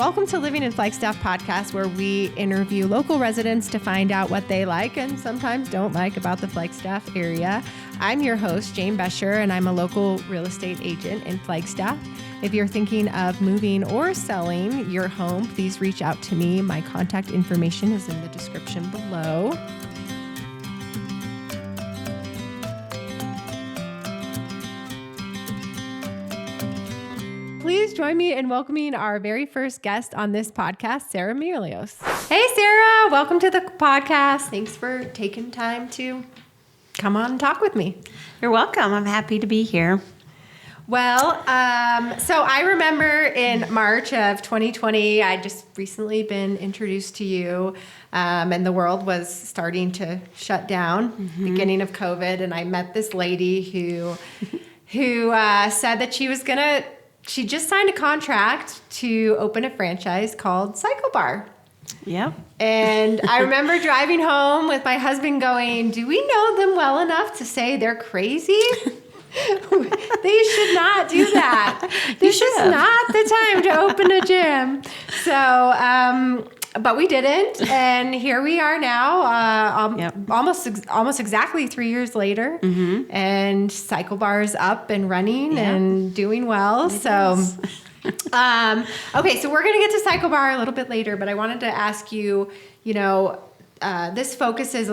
Welcome to Living in Flagstaff podcast, where we interview local residents to find out what they like and sometimes don't like about the Flagstaff area. I'm your host, Jane Bescher, and I'm a local real estate agent in Flagstaff. If you're thinking of moving or selling your home, please reach out to me. My contact information is in the description below. Please join me in welcoming our very first guest on this podcast, Sara Milios. Hey, Sara. Welcome to the podcast. Thanks for taking time to come on and talk with me. You're welcome. I'm happy to be here. Well, so I remember in March of 2020, I'd just recently been introduced to you, and the world was starting to shut down, beginning of COVID, and I met this lady who said that she just signed a contract to open a franchise called Cycle Bar. Yep. And I remember driving home with my husband going, do we know them well enough to say they're crazy? They should not do that. This is not the time to open a gym. So, but we didn't, and here we are now, almost exactly 3 years later, and Cycle Bar is up and running and doing well. Okay, so we're going to get to Cycle Bar a little bit later, but I wanted to ask you, this focuses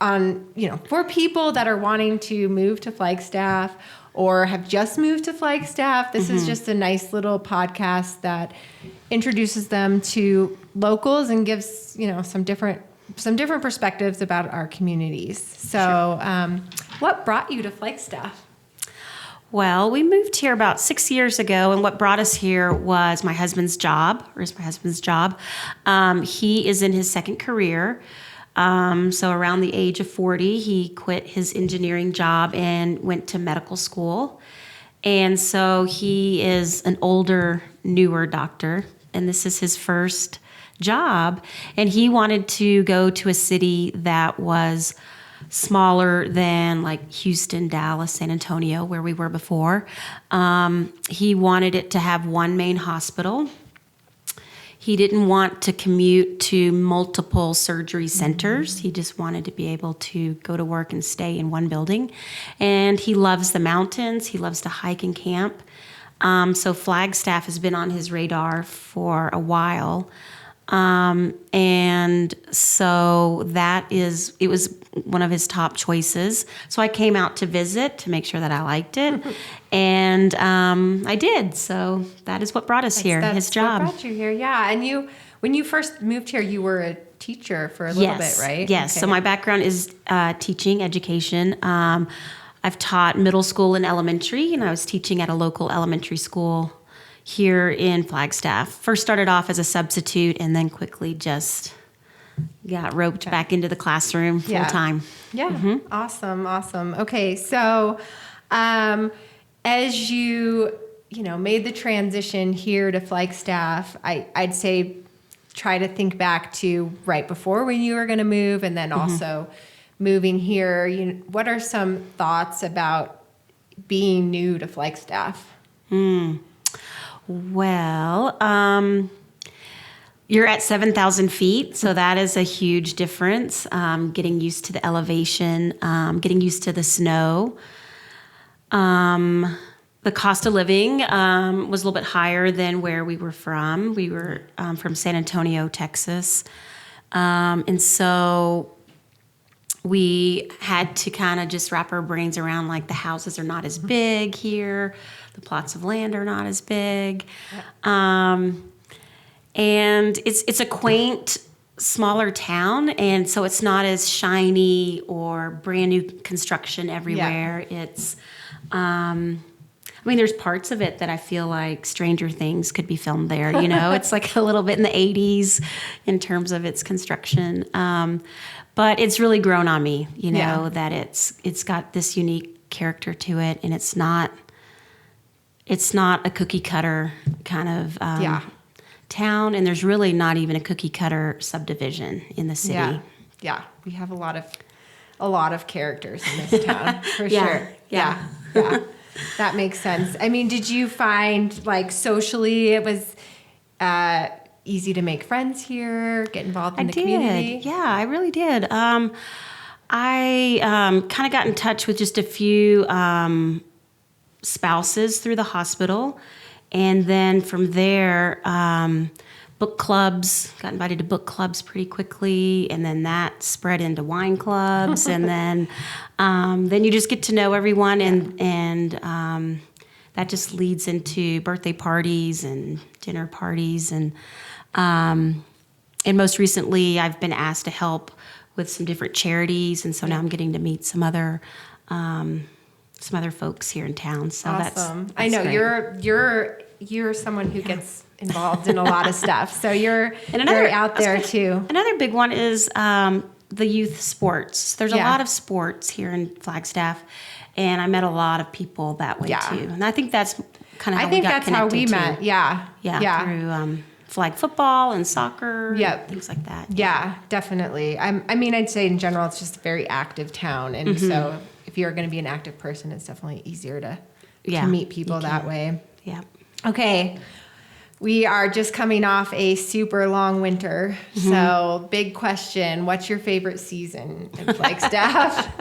on, for people that are wanting to move to Flagstaff or have just moved to Flagstaff. This is just a nice little podcast that introduces them to locals and gives, some different perspectives about our communities. So, what brought you to Flagstaff? Well, we moved here about 6 years ago, and what brought us here was my husband's job. He is in his second career. So around the age of 40, he quit his engineering job and went to medical school. And so he is an older, newer doctor, and this is his first job. And he wanted to go to a city that was smaller than like Houston, Dallas, San Antonio, where we were before. He wanted it to have one main hospital. He didn't want to commute to multiple surgery centers. He just wanted to be able to go to work and stay in one building. And he loves the mountains. He loves to hike and camp. So Flagstaff has been on his radar for a while. And so it was one of his top choices. So I came out to visit to make sure that I liked it. And I did. So that is what brought us here, his job. What brought you here, yeah. And when you first moved here, you were a teacher for a little bit, right? Yes. Okay. So my background is teaching, education. I've taught middle school and elementary, and I was teaching at a local elementary school here in Flagstaff. First started off as a substitute and then quickly just got roped back into the classroom full time. Yeah. Awesome. Okay. So, as you made the transition here to Flagstaff, I'd say try to think back to right before when you were going to move, and then also moving here. What are some thoughts about being new to Flagstaff? Well, you're at 7,000 feet, so that is a huge difference. Getting used to the elevation, getting used to the snow. The cost of living was a little bit higher than where we were from. We were from San Antonio, Texas. And so we had to kind of just wrap our brains around, like, the houses are not as big here. The plots of land are not as big. And it's a quaint, smaller town, and so it's not as shiny or brand new construction everywhere. It's, there's parts of it that I feel like Stranger Things could be filmed there, It's like a little bit in the 80s in terms of its construction. But it's really grown on me, that it's got this unique character to it, and it's not a cookie cutter kind of town, and there's really not even a cookie cutter subdivision in the city. Yeah. We have a lot of characters in this town for sure. Yeah. That makes sense. I mean, did you find, like, socially it was easy to make friends here, get involved in the did. community? Yeah, I really did. I kind of got in touch with just a few spouses through the hospital. And then from there, book clubs, got invited to book clubs pretty quickly. And then that spread into wine clubs. And then you just get to know everyone. And that just leads into birthday parties and dinner parties. And most recently, I've been asked to help with some different charities. And so now I'm getting to meet some other folks here in town. So Awesome. that's I know great. you're someone who gets involved in a lot of stuff. So you're very out there too. Another big one is the youth sports. There's a lot of sports here in Flagstaff, and I met a lot of people that way too. And I think that's kind of how we got connected. How we met. Too. Yeah. Through flag football and soccer. Things like that. Yeah, definitely. I'd say in general, it's just a very active town, and so if you're going to be an active person, it's definitely easier to meet people that way. Yeah. Okay. We are just coming off a super long winter. So, big question. What's your favorite season in Flagstaff?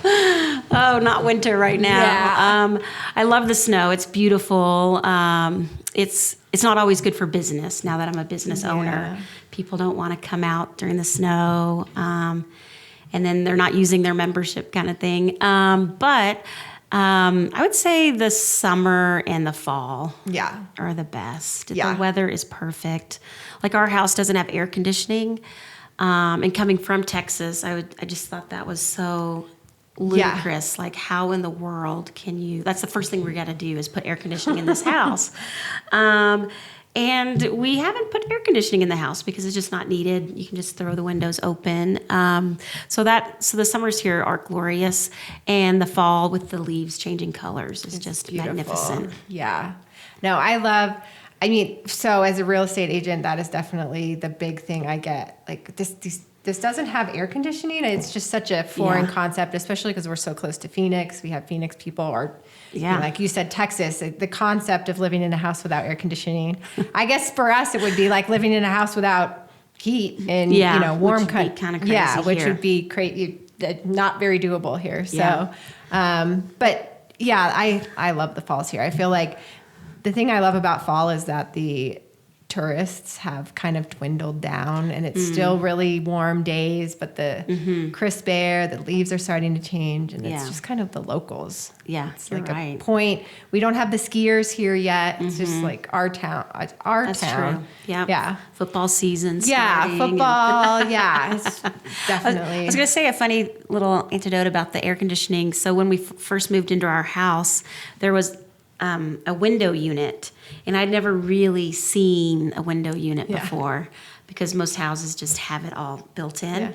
Oh, not winter right now. Yeah. I love the snow. It's beautiful. It's not always good for business. Now that I'm a business owner, people don't want to come out during the snow, and then they're not using their membership kind of thing. But I would say the summer and the fall are the best. The weather is perfect. Like our house doesn't have air conditioning, and coming from Texas, I just thought that was so ludicrous. Like, how in the world can you? That's the first thing we got to do is put air conditioning in this house. And we haven't put air conditioning in the house because it's just not needed. You can just throw the windows open. So the summers here are glorious, and the fall with the leaves changing colors is just beautiful. Magnificent. Yeah. No, so as a real estate agent, that is definitely the big thing I get. Like this doesn't have air conditioning. It's just such a foreign concept, especially because we're so close to Phoenix. We have Phoenix people, or like you said, Texas. The concept of living in a house without air conditioning. I guess for us, it would be like living in a house without heat and warm kind of crazy. Which would be crazy, not very doable here. So, but I love the falls here. I feel like the thing I love about fall is that the tourists have kind of dwindled down, and it's still really warm days, but the crisp air, the leaves are starting to change, and it's just kind of the locals. Yeah, it's like a point. We don't have the skiers here yet. It's just like our town. It's our That's town. True. Yep. Yeah. Football season. Football. It's definitely. I was going to say a funny little anecdote about the air conditioning. So when we first moved into our house, there was a window unit, and I'd never really seen a window unit before because most houses just have it all built in. Yeah.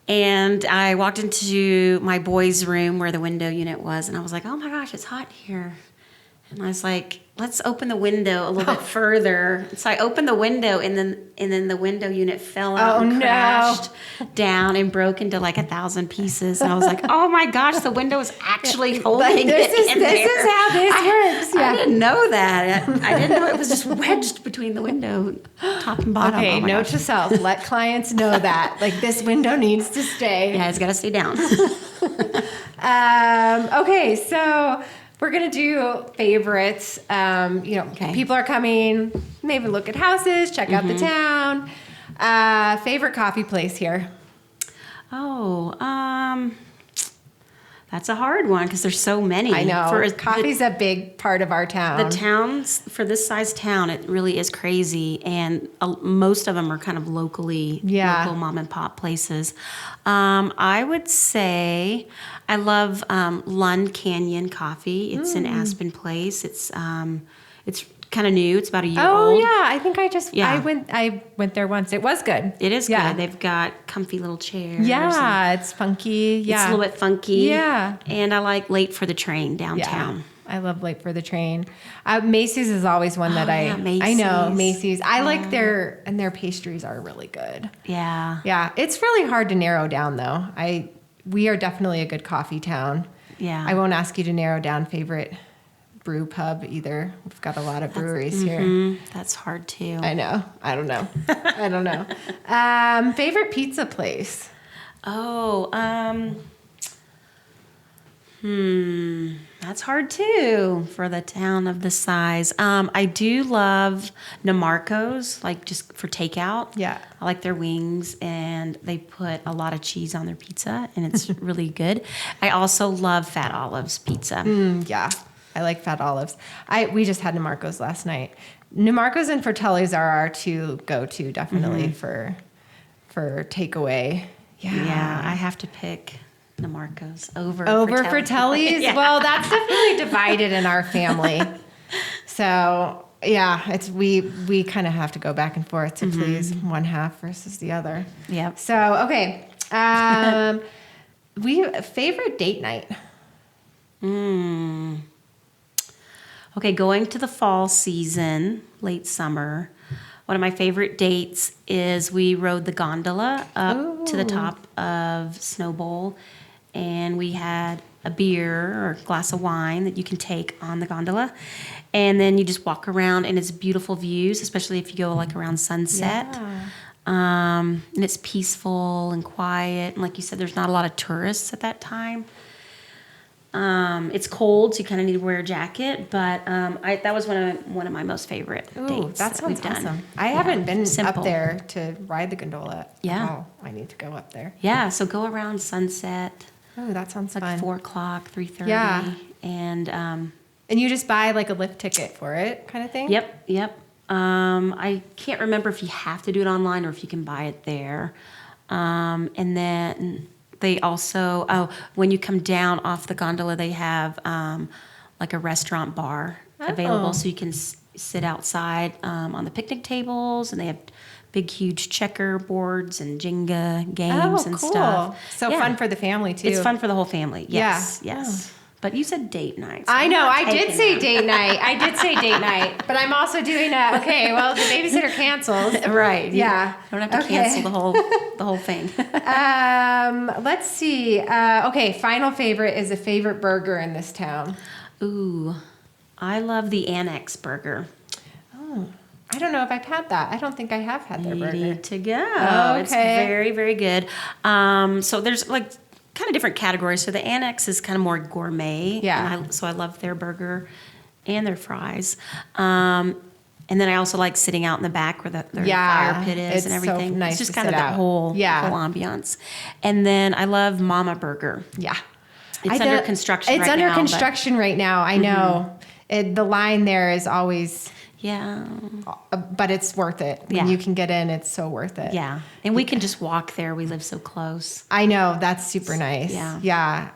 And I walked into my boys' room where the window unit was, and I was like, oh my gosh, it's hot here. And I was like, let's open the window a little bit further. So I opened the window, and then the window unit fell out and crashed down and broke into like 1,000 pieces. And I was like, oh my gosh, the window is actually holding this is how this works. I didn't know that. I didn't know it was just wedged between the window top and bottom. Okay, note to self, let clients know that. Like, this window needs to stay. Yeah, it's got to stay down. Okay, so we're going to do favorites. People are coming, maybe look at houses, check out the town. Favorite coffee place here? That's a hard one because there's so many. I know. Coffee's a big part of our town. The towns, for this size town, it really is crazy. And most of them are kind of local mom and pop places. I would say I love Lund Canyon Coffee. It's in Aspen Place. It's kind of new. It's about a year old. Oh yeah, I think I went there once. It was good. It is good. They've got comfy little chairs. Yeah, it's funky. Yeah, it's a little bit funky. Yeah, and I like Late for the Train downtown. Yeah. I love Late for the Train. Macy's is always one that I know. Macy's. I like their pastries are really good. Yeah. Yeah. It's really hard to narrow down though. We are definitely a good coffee town. Yeah. I won't ask you to narrow down favorite brew pub either. We've got a lot of breweries here. That's hard too. I know. I don't know. I don't know. Favorite pizza place? Oh, that's hard too for the town of this size. I do love Namarco's, like just for takeout. Yeah. I like their wings, and they put a lot of cheese on their pizza, and it's really good. I also love Fat Olive's pizza. Yeah. I like Fat Olives. We just had Namarco's last night. Namarco's and Fratelli's are our two go-to definitely for takeaway. Yeah, I have to pick Namarco's over Fratelli's. Yeah. Well, that's definitely divided in our family. So yeah, we kind of have to go back and forth to please one half versus the other. Yep. So okay, favorite date night. Okay, going to the fall season, late summer. One of my favorite dates is we rode the gondola up to the top of Snow Bowl, and we had a beer or a glass of wine that you can take on the gondola, and then you just walk around, and it's beautiful views, especially if you go like around sunset. And it's peaceful and quiet, and like you said, there's not a lot of tourists at that time. It's cold, so you kind of need to wear a jacket, but that was one of my most favorite dates that sounds we've done. awesome. I haven't been Simple. up there to ride the gondola. Yeah. Oh, I need to go up there. Yeah, so go around sunset, Oh, that sounds like fun. 4:00, 3:30. Yeah. And And you just buy like a lift ticket for it, kind of thing. yep. I can't remember if you have to do it online or if you can buy it there. And then they also, when you come down off the gondola, they have like a restaurant bar available, so you can sit outside on the picnic tables, and they have big, huge checker boards and Jenga games and cool. stuff. So fun for the family too. It's fun for the whole family. Yes, Yeah. yes. But you said date night. so I I'm know. not I did taking say that. date night. I did say date night. But I'm also doing okay, well, the babysitter cancels. Right. Yeah. You don't have to Okay. cancel the whole thing. Let's see. Okay, final favorite is a favorite burger in this town. Ooh, I love the Annex burger. I don't know if I've had that. I don't think I have had their You burger. need to go. Okay. It's very, very good. So there's like kind of different categories. So the Annex is kind of more gourmet. Yeah. And so I love their burger and their fries. And then I also like sitting out in the back where their fire pit is it's and so everything. nice it's just to kind of sit that out. whole ambiance. And then I love Mama Burger. Yeah. It's under construction It's right under now, but- construction right now. I know. The line there is always, Yeah. but it's worth it. When Yeah. you can get in, it's so worth it. Yeah. And we can just walk there. We live so close. I know. That's super nice. Yeah. Yeah.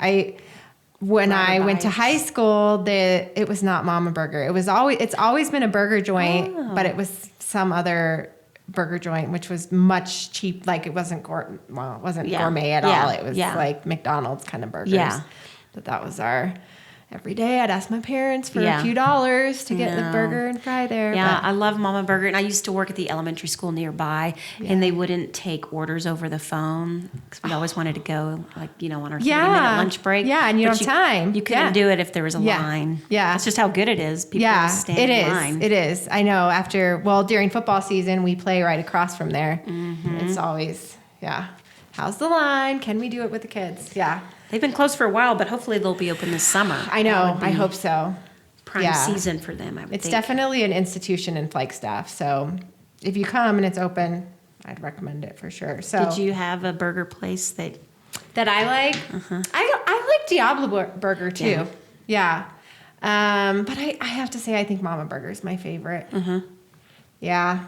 When Ride I your went to bikes. high schour, it was not Mama Burger. It's always been a burger joint, but it was some other burger joint, which was much cheap. Like it wasn't gourmet at all. It was like McDonald's kind of burgers. Yeah. But that was every day I'd ask my parents for Yeah. a few dollars to get the No. burger and fry there. Yeah, but- I love Mama Burger, and I used to work at the elementary school nearby, and they wouldn't take orders over the phone because we always wanted to go, like, on our 30-minute lunch break. Yeah, and you But don't have time. You couldn't Yeah. do it if there was a Yeah. line. Yeah. That's just how good it is. People Yeah, stand it in is. line. It is. I know. During football season, we play right across from there. It's always, how's the line? Can we do it with the kids? Yeah. They've been closed for a while, but hopefully they'll be open this summer. I That know. would I be hope so. Prime Yeah. season for them, I would It's think. definitely an institution in Flagstaff. So if you come and it's open, I'd recommend it for sure. So Did you have a burger place that... that I like? I like Diablo Burger too. Yeah. But I have to say, I think Mama Burger is my favorite. Yeah.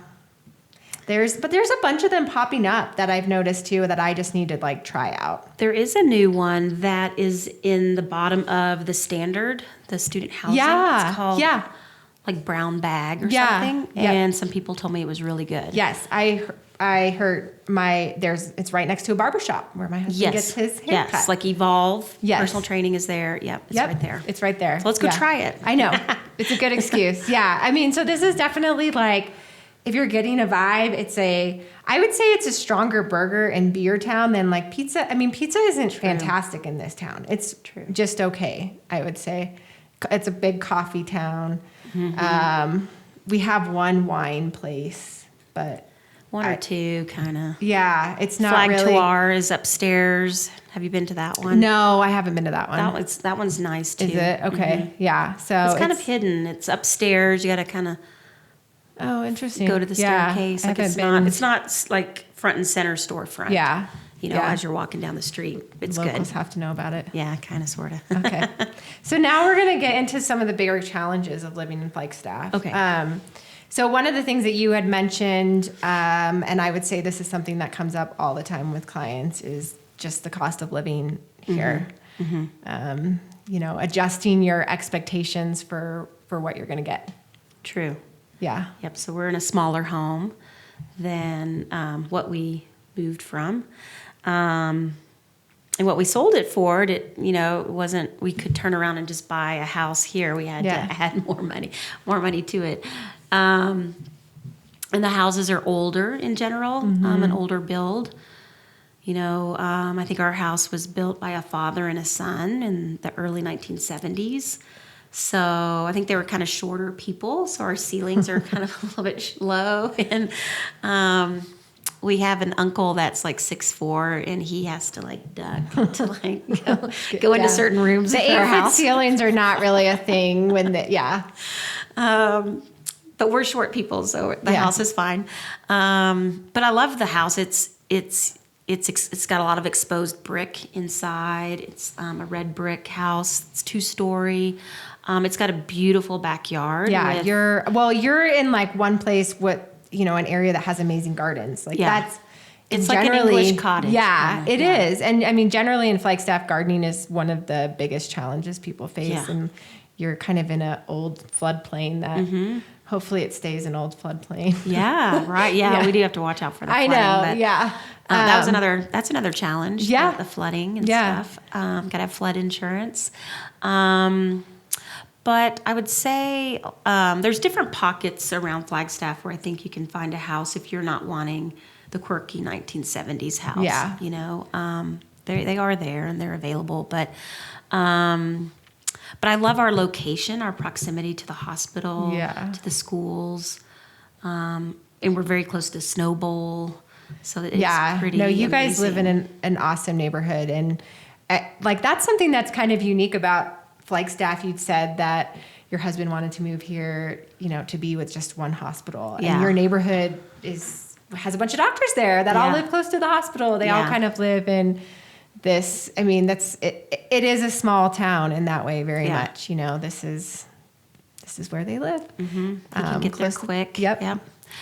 There's a bunch of them popping up that I've noticed too that I just need to like try out. There is a new one that is in the bottom of the Standard, the student housing. Yeah, It's called yeah. like Brown Bag or Yeah, something. yep. And some people told me it was really good. Yes, I heard it's right next to a barbershop where my husband gets his haircut. Yes, like Evolve. Yes. Personal training is there. Yep, it's right there. It's right there. So let's go try it. I know. It's a good excuse. Yeah. I mean, so this is definitely like, if you're getting a vibe, I would say it's a stronger burger in Beer Town than like pizza. I mean, pizza isn't fantastic in this town. It's just okay, I would say. it's a big coffee town. We have one wine place, but one or two kind of. yeah, it's not really. Flagstaff is upstairs. Have you been to that one? No, I haven't been to that one. That one's nice too. Is it? Okay. Yeah. So It's kind of hidden. It's upstairs. You got to kind of oh, interesting. go to the staircase. I Like it's not like front and center storefront. Yeah. As you're walking down the street. It's Locals good. have to know about it. Yeah, kind of, sort of. Okay. So now we're going to get into some of the bigger challenges of living in Flagstaff. Okay. So one of the things that you had mentioned, and I would say this is something that comes up all the time with clients, is just the cost of living here. Adjusting your expectations for what you're going to get. True. Yeah. Yep. So we're in a smaller home than what we moved from. And what we sold it for, it wasn't, we could turn around and just buy a house here. We had to add more money to it. And the houses are older in general, an older build. I think our house was built by a father and a son in the early 1970s. So I think they were kind of shorter people. So our ceilings are kind of a little bit low. And we have an uncle that's like 6'4", and he has to like duck to like go into certain rooms. The 8-foot ceilings are not really a thing but we're short people, so the house is fine. But I love the house. It's got a lot of exposed brick inside. It's a red brick house. It's 2-story. It's got a beautiful backyard. Yeah, you're in like one place with an area that has amazing gardens. Like it's like an English cottage. Yeah, it is. And I mean, generally in Flagstaff, gardening is one of the biggest challenges people face. Yeah. And you're kind of in an old floodplain that hopefully it stays an old floodplain. Yeah, right. Yeah, we do have to watch out for the flooding. I know. But, yeah. That's another challenge. Yeah. The flooding and stuff. Got to have flood insurance. But I would say there's different pockets around Flagstaff where I think you can find a house if you're not wanting the quirky 1970s house. Yeah. They are there and they're available. But I love our location, our proximity to the hospital, to the schools. And we're very close to Snow Bowl. So it's pretty No, you guys amazing. live in an awesome neighborhood. And that's something that's kind of unique about Flagstaff. You'd said that your husband wanted to move here, to be with just one hospital. And your neighborhood has a bunch of doctors there that all live close to the hospital. They all kind of live in this. I mean, it is a small town in that way, very much. This is where they live. You can get there quick. Yep.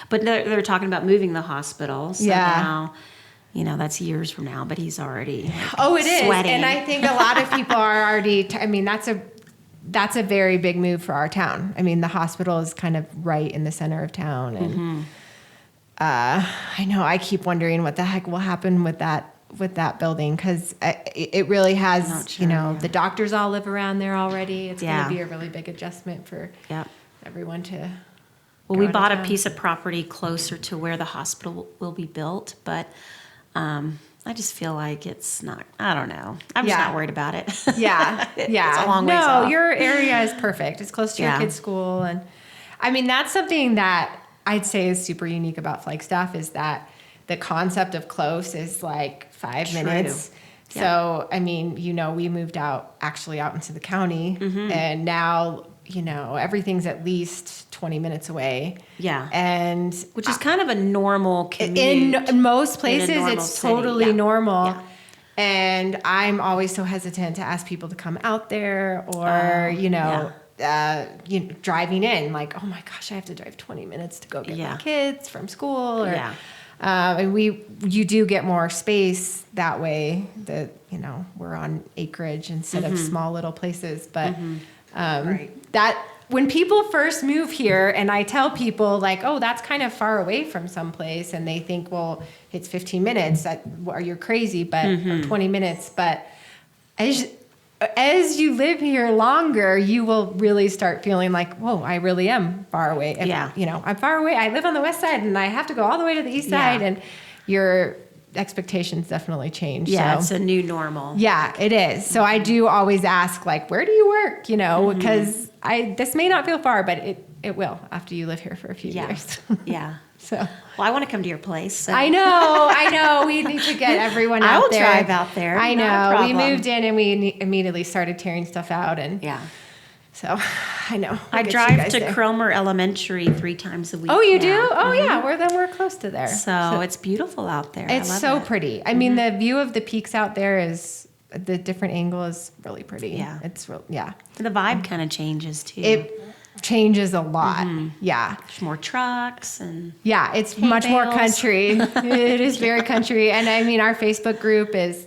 But they're talking about moving the hospital. So now, that's years from now, but he's already sweating. And I think a lot of people are already, that's a very big move for our town. I mean, the hospital is kind of right in the center of town. And I know I keep wondering what the heck will happen with that building, because it really has, the doctors all live around there already. It's going to be a really big adjustment for everyone to. Well, we bought a piece of property closer to where the hospital will be built, but I just feel like it's not, I don't know. I'm just not worried about it. Yeah. It's a long ways No, off. your area is perfect. It's close to your kid's school. And I mean, that's something that I'd say is super unique about Flagstaff, is that the concept of close is like 5 minutes. So, I mean, we moved out into the county, and now, everything's at least 20 minutes away. Yeah. And which is kind of a normal commute. In most places, it's city. totally normal. Yeah. And I'm always so hesitant to ask people to come out there, or, driving in, like, oh my gosh, I have to drive 20 minutes to go get my kids from school. Or, and you do get more space that way, that, we're on acreage instead of small little places. But that when people first move here, and I tell people like, oh, that's kind of far away from someplace, and they think, well, it's 15 minutes. You're crazy, but or 20 minutes. But as you live here longer, you will really start feeling like, whoa, I really am far away. I'm far away. I live on the west side, and I have to go all the way to the east side, and expectations definitely change. Yeah, so. it's a new normal. Yeah, it is. So I do always ask, like, where do you work? You know, because this may not feel far, but it will after you live here for a few years. Yeah. So Well, I want to come to your place. So. I know. We need to get everyone out there. I will drive out there. I Not a know. We problem. moved in and we immediately started tearing stuff out, and Yeah. so I know. I We'll get you drive guys to there. Cromer Elementary 3 times a week. Oh, you now. do? Oh, yeah. We're close to there. So it's beautiful out there. It's I love so it. pretty. I mean, the view of the peaks out there is the different angle is really pretty. Yeah. It's real. Yeah. The vibe kind of changes too. It changes a lot. Yeah. There's more trucks and Yeah. It's much more bales. country. It is very country. And I mean, our Facebook group is,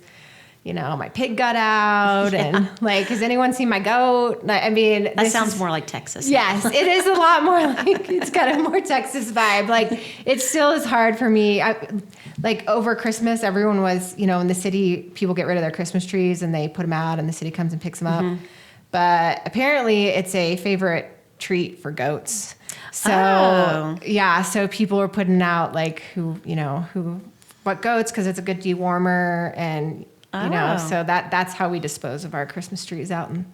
you know, my pig got out and like, has anyone seen my goat? I mean, that sounds more like Texas. Yes, it is a lot more like, it's got a more Texas vibe. Like, it still is hard for me. Like, over Christmas, everyone was, you know, in the city, people get rid of their Christmas trees and they put them out and the city comes and picks them up. But apparently it's a favorite treat for goats. So, yeah, so people are putting out, like, what goats, because it's a good dewormer and, you know, so that's how we dispose of our Christmas trees out in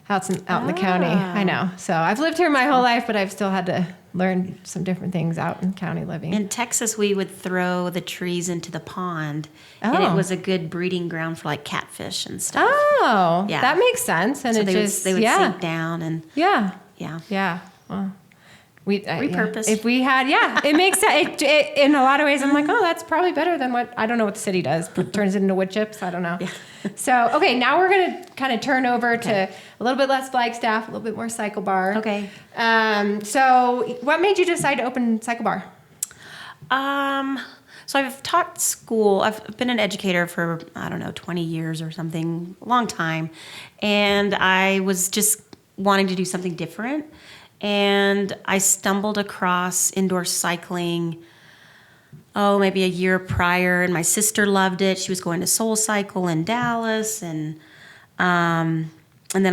the county. I know. So I've lived here my whole life, but I've still had to learn some different things out in county living. In Texas, we would throw the trees into the pond, and it was a good breeding ground for like catfish and stuff. Oh, Yeah. that makes sense. And So it they just would sink down and yeah. yeah. Well, we Repurpose. If we had, it makes sense. It, in a lot of ways, I'm like, oh, that's probably better than what I don't know what the city does. Turns it into wood chips. I don't know. Yeah. So okay, now we're gonna kind of turn over to a little bit less Flagstaff, a little bit more Cycle Bar. Okay. So what made you decide to open Cycle Bar? So I've taught school. I've been an educator for, 20 years or something, a long time. And I was just wanting to do something different. And I stumbled across indoor cycling, maybe a year prior. And my sister loved it. She was going to Soul Cycle in Dallas. And then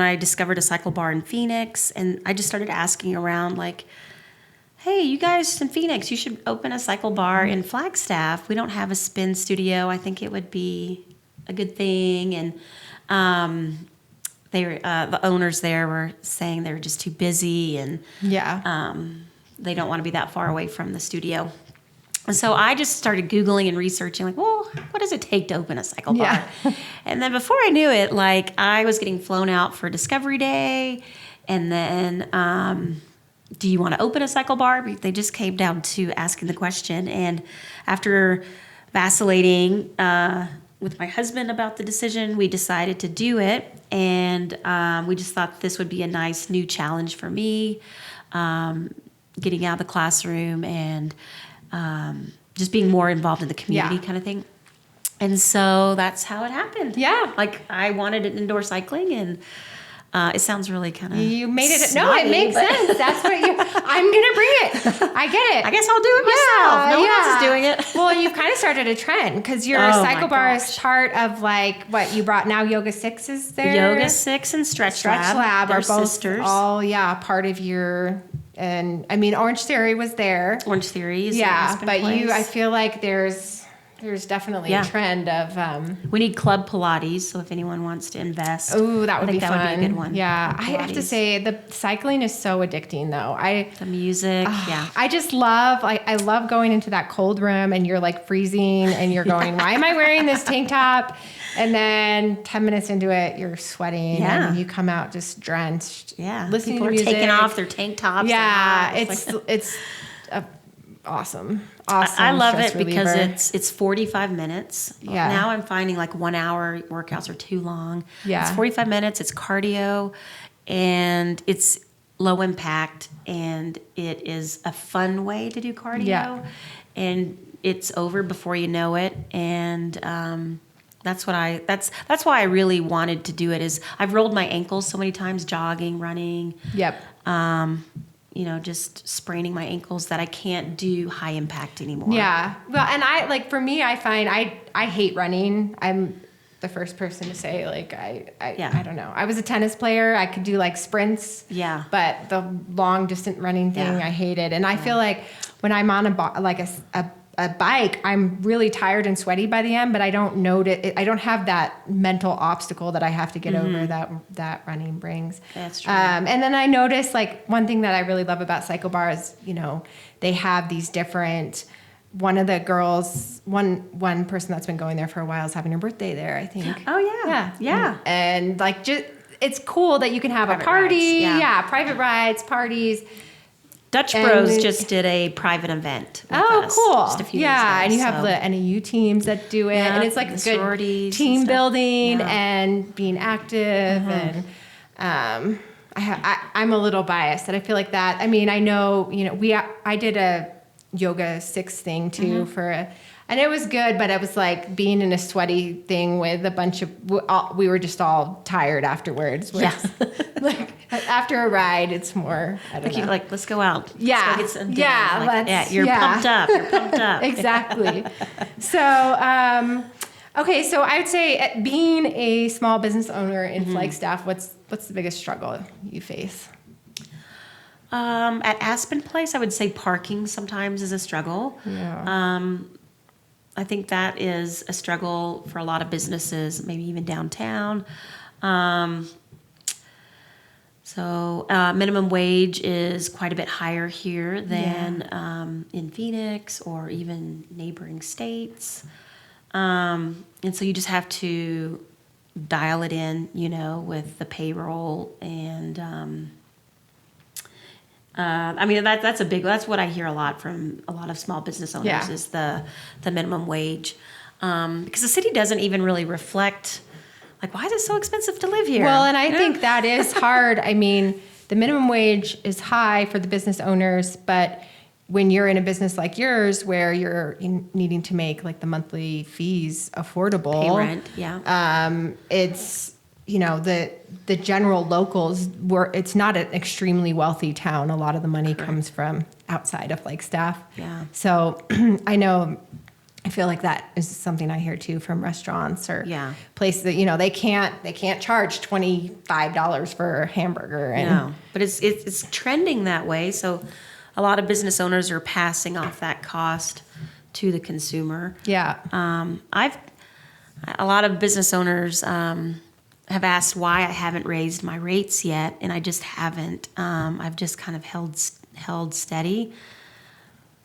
I discovered a cycle bar in Phoenix. And I just started asking around, like, hey, you guys in Phoenix, you should open a cycle bar in Flagstaff. We don't have a spin studio. I think it would be a good thing. And they were, the owners there were saying they were just too busy and they don't want to be that far away from the studio. And so I just started Googling and researching, like, well, what does it take to open a cycle bar? And then before I knew it, like, I was getting flown out for Discovery Day. And then, do you want to open a cycle bar? They just came down to asking the question. And after vacillating with my husband about the decision, we decided to do it. And we just thought this would be a nice new challenge for me, getting out of the classroom and just being more involved in the community kind of thing. And so that's how it happened. Yeah. Like, I wanted an indoor cycling, and it sounds really kind of You made it. snotty, No, it makes but sense. That's what you. I'm gonna bring it. I get it. I guess I'll do it myself. No one else is doing it. Well, you've kind of started a trend because your Oh, cycle my bar is gosh. part of like what you brought. Now Yoga 6 is there. Yoga 6 and Stretch Lab They're are both sisters. all part of your. And I mean, Orange Theory was there. Orange Theory is Yeah, the but place. I feel like there's definitely a trend of. We need Club Pilates, so if anyone wants to invest. Ooh, that would be fun. Would be a good one. Yeah, I Club have to Pilates. say the cycling is so addicting though. The music, yeah. I just love, I love going into that cold room and you're like freezing and you're going, why am I wearing this tank top? And then 10 minutes into it, you're sweating and you come out just drenched. Yeah. Listening People to are music. taking off their tank tops. Yeah, and it's awesome. I love stress it because reliever. it's 45 minutes. Yeah. Now I'm finding like 1 hour workouts are too long. Yeah. It's 45 minutes. It's cardio, and it's low impact, and it is a fun way to do cardio. Yeah. And it's over before you know it. And that's why I really wanted to do it. Is I've rolled my ankles so many times jogging, running. Yep. Just spraining my ankles that I can't do high impact anymore. Yeah. Well, and for me, I find I hate running. I'm the first person to say, like, I don't know. I was a tennis player. I could do like sprints. Yeah. But the long distance running thing, Yeah. I hated. And I feel like when I'm on a a bike, I'm really tired and sweaty by the end, but I don't notice. I don't have that mental obstacle that I have to get over that running brings. That's true. And then I noticed, like, one thing that I really love about Cycle Bar is, they have these different. One of the girls, one person that's been going there for a while is having her birthday there, I think. Oh yeah. And like, just it's cool that you can have Private a party. rides, Private rides, parties. Dutch And Bros just did a private event with us Cool. just a few days ago, and you have so. the NAU teams that do it. Yeah, And it's like the good sororities team and stuff. building Yeah. and being active. And I'm a little biased that I feel like that. I mean, I know, I did a yoga 6 thing too and it was good, but it was like being in a sweaty thing with a bunch of, we were just all tired afterwards. Like after a ride, it's more, I don't know. Like, let's go out. Yeah. Let's go get some dinner. Yeah, Like, you're pumped up. You're pumped up. Exactly. So, okay. So I would say being a small business owner in Flagstaff, what's the biggest struggle you face? At Aspen Place, I would say parking sometimes is a struggle. Yeah. I think that is a struggle for a lot of businesses, maybe even downtown. So minimum wage is quite a bit higher here than in Phoenix or even neighboring states. And so you just have to dial it in, with the payroll and I mean, that's what I hear a lot from a lot of small business owners is the minimum wage. Because the city doesn't even really reflect, like, why is it so expensive to live here? Well, and I think that is hard. I mean, the minimum wage is high for the business owners, but when you're in a business like yours where you're needing to make like the monthly fees affordable, pay rent, it's, the general locals it's not an extremely wealthy town. A lot of the money comes from outside of Flagstaff. Yeah. So I feel like that is something I hear too from restaurants or places that, they can't charge $25 for a hamburger. And no, but it's trending that way. So a lot of business owners are passing off that cost to the consumer. Yeah. A lot of business owners, have asked why I haven't raised my rates yet, and I just haven't. I've just kind of held steady.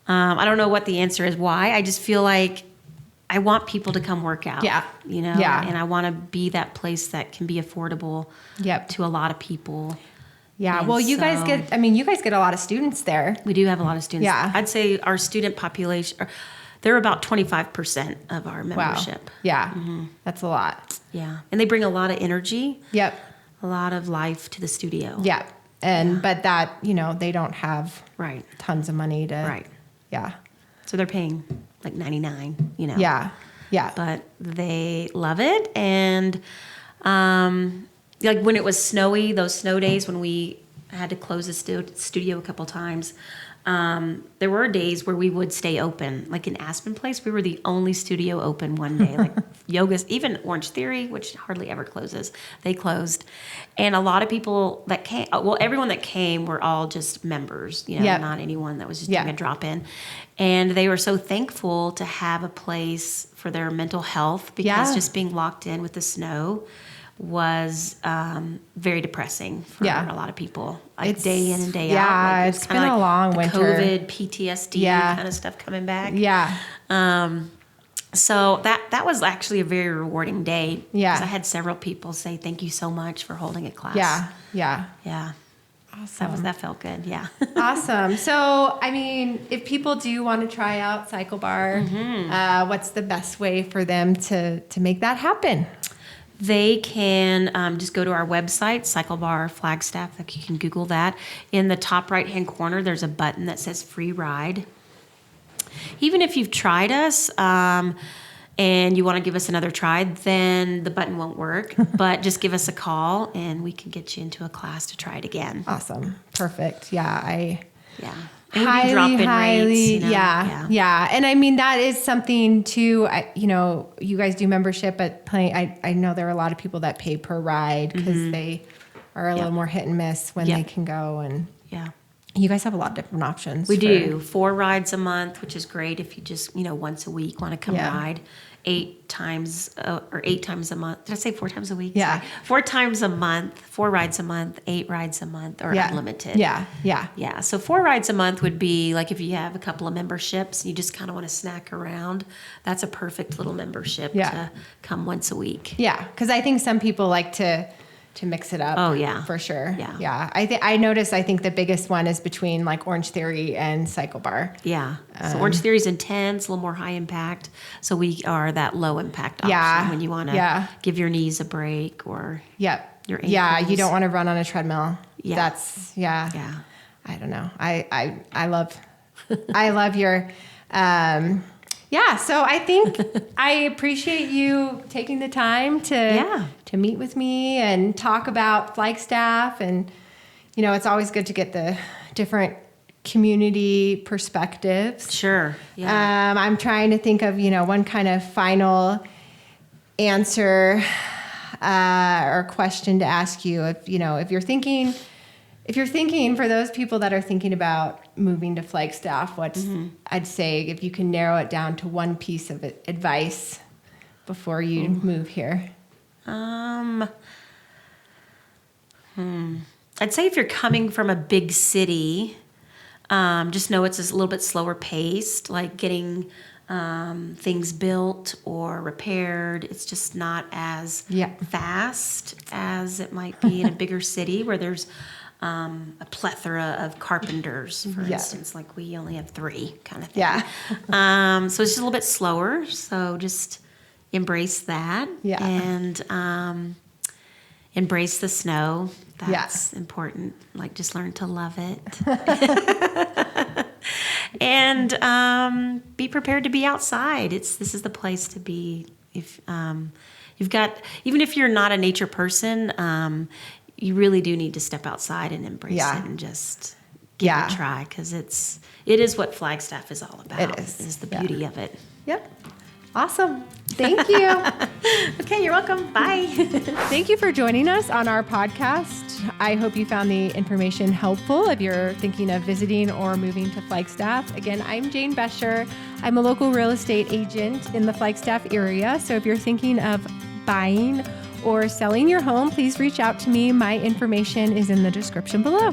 I don't know what the answer is why. I just feel like I want people to come work out. Yeah. And I want to be that place that can be affordable to a lot of people. Yeah. And well, you guys get a lot of students there. We do have a lot of students. Yeah. I'd say our student population, they're about 25% of our membership. Wow. Yeah. That's a lot. Yeah. And they bring a lot of energy. Yep. A lot of life to the studio. Yeah. But that, they don't have tons of money to. Right. Yeah. So they're paying like $99, Yeah. Yeah. But they love it. And like when it was snowy, those snow days when we had to close the studio a couple times, there were days where we would stay open. Like in Aspen Place, we were the only studio open one day. Like yoga, even Orange Theory, which hardly ever closes, they closed. And a lot of people that came, everyone that came were all just members, not anyone that was just doing a drop-in. And they were so thankful to have a place for their mental health because just being locked in with the snow was very depressing for a lot of people. Like It's day in and day out. Yeah, Like, it's been a long the winter. COVID, PTSD kind of stuff coming back. Yeah. So that was actually a very rewarding day. Yeah. Because I had several people say, thank you so much for holding a class. Yeah. Yeah. Yeah. Awesome. That felt good. Yeah. Awesome. So, I mean, if people do want to try out Cycle Bar, what's the best way for them to make that happen? They can just go to our website, Cycle Bar Flagstaff. Like you can Google that. In the top right-hand corner, there's a button that says free ride. Even if you've tried us and you want to give us another try, then the button won't work. But just give us a call and we can get you into a class to try it again. Awesome. Perfect. Yeah. And we do drop-in rates, Yeah. And I mean, that is something too, you guys do membership, but I know there are a lot of people that pay per ride because they are a little more hit and miss when they can go and, you guys have a lot of different options. We do 4 rides a month, which is great if you just, once a week want to come ride. 8 times a month. Did I say 4 times a week? Yeah. Sorry. 4 times a month, 4 rides a month, 8 rides a month, or unlimited. Yeah. So 4 rides a month would be like if you have a couple of memberships, you just kind of want to snack around. That's a perfect little membership to come once a week. Yeah, because I think some people like to mix it up. Oh, yeah. For sure. Yeah. I think the biggest one is between like Orange Theory and Cycle Bar. Yeah. So Orange Theory is intense, a little more high impact. So we are that low impact option when you want to give your knees a break or your ankles. Yeah, you don't want to run on a treadmill. Yeah. That's Yeah. I don't know. I love your so I think I appreciate you taking the time to meet with me and talk about Flagstaff. And, it's always good to get the different community perspectives. Sure. Yeah. I'm trying to think of, one kind of final answer or question to ask you. If you're thinking for those people that are thinking about moving to Flagstaff, I'd say if you can narrow it down to one piece of advice before you move here. I'd say if you're coming from a big city, just know it's a little bit slower paced, like getting things built or repaired. It's just not as fast as it might be in a bigger city where there's a plethora of carpenters, for instance, like we only have 3 kind of thing. Yeah. So it's just a little bit slower. So just embrace that and embrace the snow. That's important. Like just learn to love it. And be prepared to be outside. This is the place to be. If you've got, even if you're not a nature person, you really do need to step outside and embrace it and just give it a try, because it is what Flagstaff is all about. It is. It is the beauty of it. Yep. Awesome. Thank you. Okay, you're welcome. Bye. Thank you for joining us on our podcast. I hope you found the information helpful if you're thinking of visiting or moving to Flagstaff. Again, I'm Jane Bescher. I'm a local real estate agent in the Flagstaff area. So if you're thinking of buying or selling your home, please reach out to me. My information is in the description below.